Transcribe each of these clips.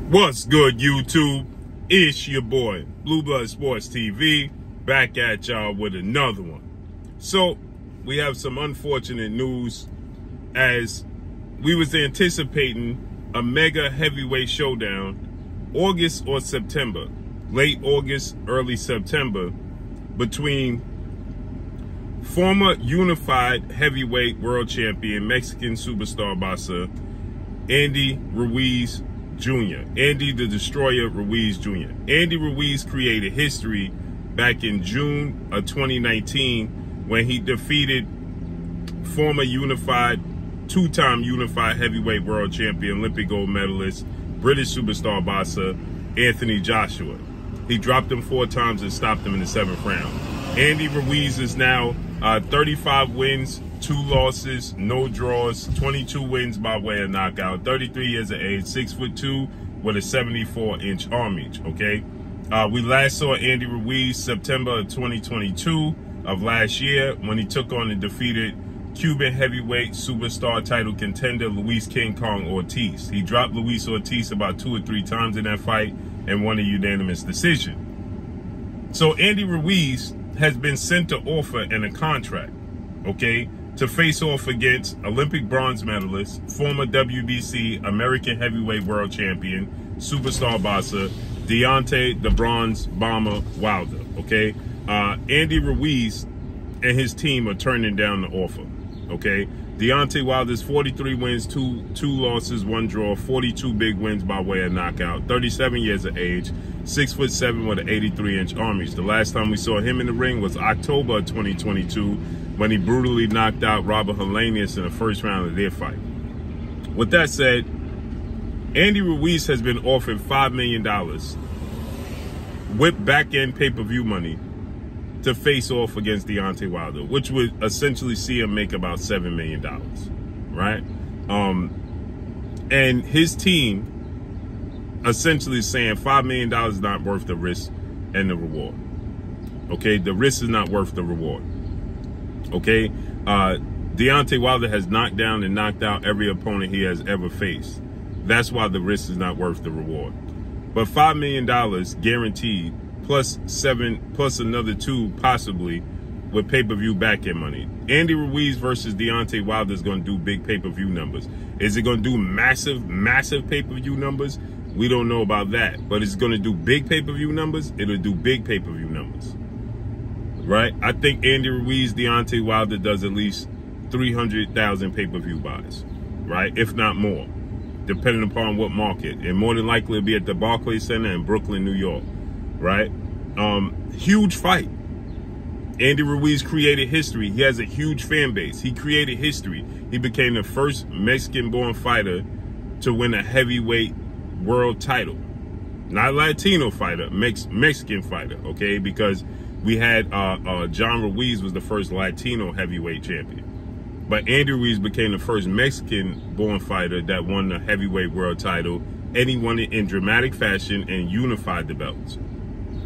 What's good, YouTube? It's your boy, Blue Blood Sports TV, back at y'all with another one. So, we have some unfortunate news as we was anticipating a mega heavyweight showdown August or September, late August, early September, between former unified heavyweight world champion, Mexican superstar boxer, Andy Ruiz Jr. Andy the Destroyer Ruiz Jr. Andy Ruiz created history back in June of 2019 when he defeated former two-time unified heavyweight world champion, Olympic gold medalist, British superstar boxer, Anthony Joshua. He dropped him 4 times and stopped him in the 7th round. Andy Ruiz is now 35 wins, 2 losses, no draws, 22 wins by way of knockout, 33 years of age, 6'2", with a 74-inch arm reach, okay? We last saw Andy Ruiz September of 2022 of last year when he took on and defeated Cuban heavyweight superstar title contender Luis King Kong Ortiz. He dropped Luis Ortiz about 2 or 3 times in that fight and won a unanimous decision. So Andy Ruiz has been sent an offer and a contract, okay, to face off against Olympic bronze medalist, former WBC American heavyweight world champion, superstar boxer, Deontay the Bronze Bomber Wilder, okay? Andy Ruiz and his team are turning down the offer, okay? Deontay Wilder's 43 wins, 2 losses, 1 draw, 42 big wins by way of knockout, 37 years of age, 6'7" with an 83-inch arm reach. The last time we saw him in the ring was October 2022 when he brutally knocked out Robert Helenius in the first round of their fight. With that said, Andy Ruiz has been offered $5 million with back-end pay-per-view money to face off against Deontay Wilder, which would essentially see him make about $7 million, right? And his team essentially is saying $5 million is not worth the risk and the reward, okay? The risk is not worth the reward, okay? Deontay Wilder has knocked down and knocked out every opponent he has ever faced. That's why the risk is not worth the reward. But $5 million guaranteed, plus another 2 possibly with pay-per-view back-end money. Andy Ruiz versus Deontay Wilder is going to do big pay-per-view numbers. Is it going to do massive pay-per-view numbers? We don't know about that. But it's going to do big pay-per-view numbers? It'll do big pay-per-view numbers, right? I think Andy Ruiz, Deontay Wilder does at least 300,000 pay-per-view buys, right? If not more, depending upon what market. And more than likely it'll be at the Barclays Center in Brooklyn, New York, right? Huge fight. Andy Ruiz created history. He has a huge fan base. He created history. He became the first Mexican-born fighter to win a heavyweight world title. Not Latino fighter, Mexican fighter, okay? Because we had John Ruiz was the first Latino heavyweight champion. But Andy Ruiz became the first Mexican-born fighter that won the heavyweight world title, and he won it in dramatic fashion and unified the belts,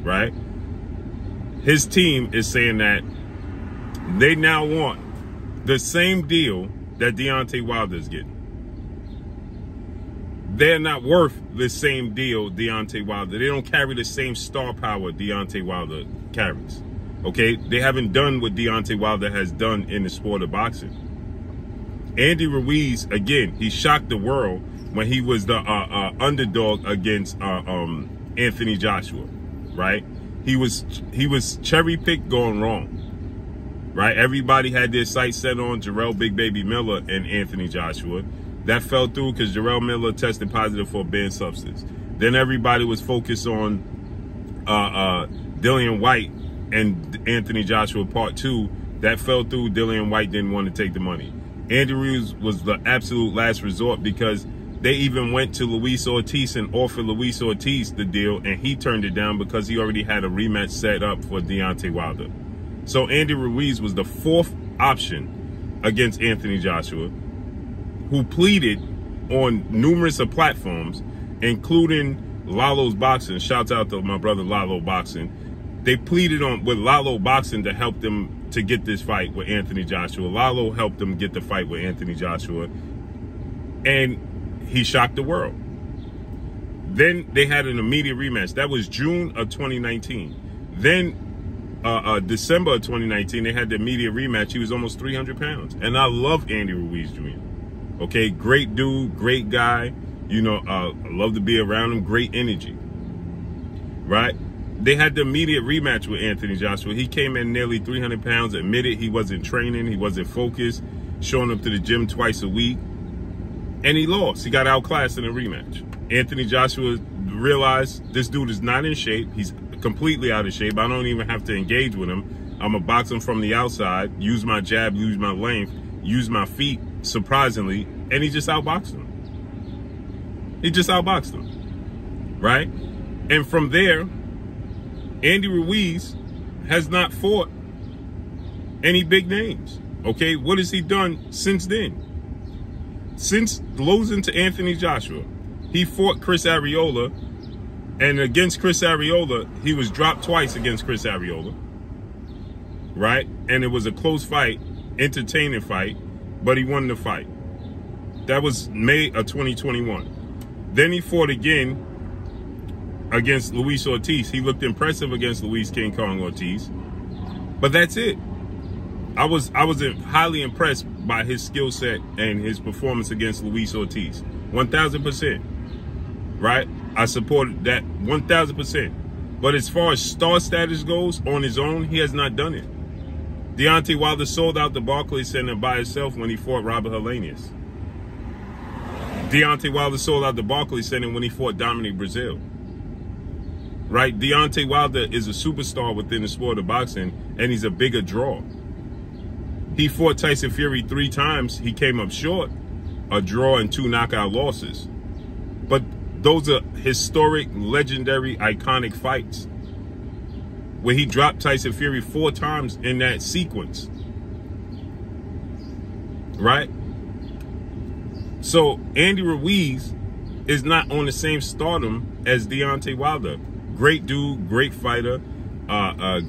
right? His team is saying that they now want the same deal that Deontay Wilder is getting. They're not worth the same deal Deontay Wilder. They don't carry the same star power Deontay Wilder carries, okay? They haven't done what Deontay Wilder has done in the sport of boxing. Andy Ruiz, again, he shocked the world when he was the underdog against Anthony Joshua, right? He was cherry-picked going wrong, right? Everybody had their sights set on Jarrell Big Baby Miller and Anthony Joshua. That fell through because Jarrell Miller tested positive for a banned substance. Then everybody was focused on Dillian White and Anthony Joshua Part 2. That fell through. Dillian White didn't want to take the money. Andy Ruiz was the absolute last resort because they even went to Luis Ortiz and offered Luis Ortiz the deal, and he turned it down because he already had a rematch set up for Deontay Wilder. So Andy Ruiz was the 4th option against Anthony Joshua, who pleaded on numerous of platforms, including Lalo's Boxing. Shouts out to my brother Lalo Boxing. They pleaded with Lalo Boxing to help them to get this fight with Anthony Joshua. Lalo helped them get the fight with Anthony Joshua, and he shocked the world. Then they had an immediate rematch. That was June of 2019. Then December of 2019, they had the immediate rematch. He was almost 300 pounds. And I love Andy Ruiz Jr. Okay, great dude, great guy. You know, I love to be around him. Great energy, right? They had the immediate rematch with Anthony Joshua. He came in nearly 300 pounds, admitted he wasn't training, he wasn't focused, showing up to the gym twice a week, and he lost. He got outclassed in a rematch. Anthony Joshua realized this dude is not in shape. He's completely out of shape. I don't even have to engage with him. I'm going to box him from the outside, use my jab, use my length, use my feet, surprisingly, and he just outboxed him. He just outboxed him, right? And from there, Andy Ruiz has not fought any big names, okay? What has he done since then? Since losing to Anthony Joshua, he fought Chris Arreola, and against Chris Arreola, he was dropped twice against Chris Arreola, right? And it was a close fight, entertaining fight, but he won the fight. That was May of 2021. Then he fought again against Luis Ortiz. He looked impressive against Luis King Kong Ortiz, but that's it. I was highly impressed by his skill set and his performance against Luis Ortiz. 1,000%, right? I supported that 1,000%. But as far as star status goes, on his own, he has not done it. Deontay Wilder sold out the Barclays Center by himself when he fought Robert Helenius. Deontay Wilder sold out the Barclays Center when he fought Dominic Breazeale. Right? Deontay Wilder is a superstar within the sport of boxing, and he's a bigger draw. He fought Tyson Fury 3 times. He came up short, a draw and 2 knockout losses. But those are historic, legendary, iconic fights where he dropped Tyson Fury 4 times in that sequence. Right? So Andy Ruiz is not on the same stardom as Deontay Wilder. Great dude, great fighter,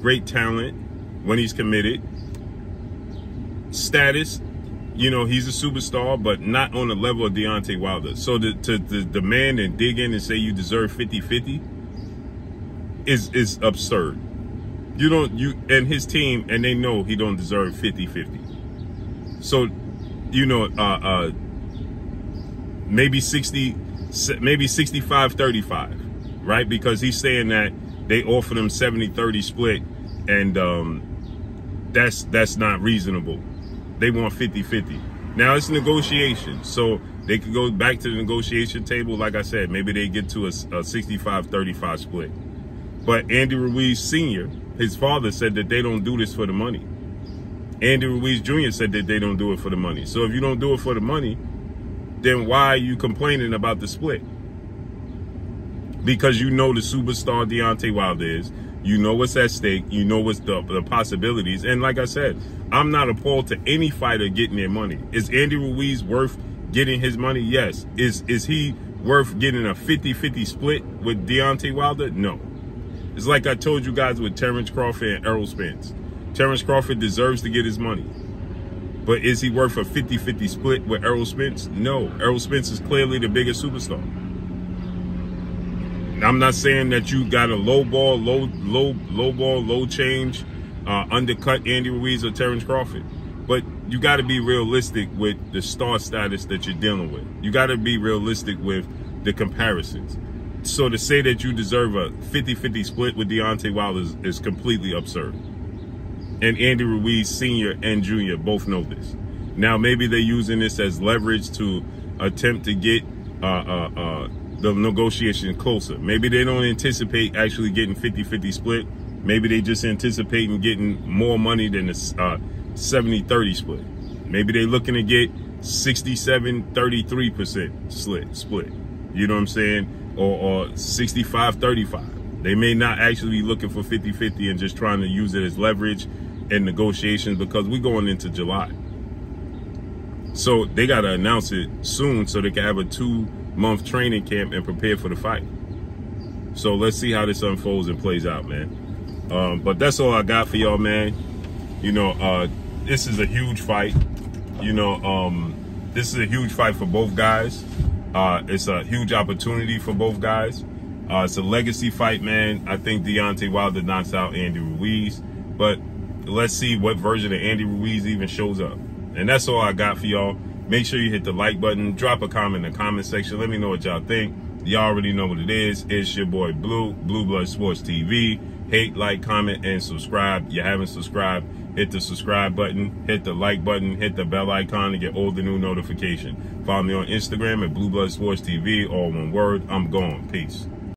great talent when he's committed. Status, you know, he's a superstar, but not on the level of Deontay Wilder. So to demand and dig in and say you deserve 50-50 is absurd. You and his team, and they know he don't deserve 50-50. So, you know, maybe 65-35, right? Because he's saying that they offered him 70-30 split, and that's not reasonable. They want 50-50. Now it's negotiation, so they could go back to the negotiation table. Like I said, maybe they get to a 65-35 split. But Andy Ruiz Sr., his father, said that they don't do this for the money. Andy Ruiz Jr. said that they don't do it for the money. So if you don't do it for the money, then why are you complaining about the split? Because you know the superstar Deontay Wilder is. You know what's at stake. You know what's the possibilities. And like I said, I'm not appalled to any fighter getting their money. Is Andy Ruiz worth getting his money? Yes. Is he worth getting a 50-50 split with Deontay Wilder? No. It's like I told you guys with Terrence Crawford and Errol Spence. Terrence Crawford deserves to get his money. But is he worth a 50-50 split with Errol Spence? No. Errol Spence is clearly the biggest superstar. I'm not saying that you got a low ball, low change, undercut Andy Ruiz or Terrence Crawford. But you got to be realistic with the star status that you're dealing with. You got to be realistic with the comparisons. So to say that you deserve a 50-50 split with Deontay Wilder is completely absurd. And Andy Ruiz Sr. and Jr. both know this. Now, maybe they're using this as leverage to attempt to get the negotiation closer. Maybe they don't anticipate actually getting 50-50 split. Maybe they just anticipating getting more money than a 70-30 split. Maybe they're looking to get 67-33% split. You know what I'm saying? Or 65-35. They may not actually be looking for 50-50 and just trying to use it as leverage in negotiations, because we're going into July. So they got to announce it soon so they can have a 2-month training camp and prepare for the fight. So let's see how this unfolds and plays out, man. But that's all I got for y'all, man. You know, this is a huge fight. You know, this is a huge fight for both guys. It's a huge opportunity for both guys. It's a legacy fight, man. I think Deontay Wilder knocks out Andy Ruiz, but let's see what version of Andy Ruiz even shows up. And that's all I got for y'all. Make sure you hit the like button. Drop a comment in the comment section. Let me know what y'all think. Y'all already know what it is. It's your boy Blue, Blue Blood Sports TV. Hate, like, comment, and subscribe. You haven't subscribed, hit the subscribe button, hit the like button, hit the bell icon to get all the new notification. Follow me on Instagram at Blue Blood Sports TV, all one word. I'm gone. Peace.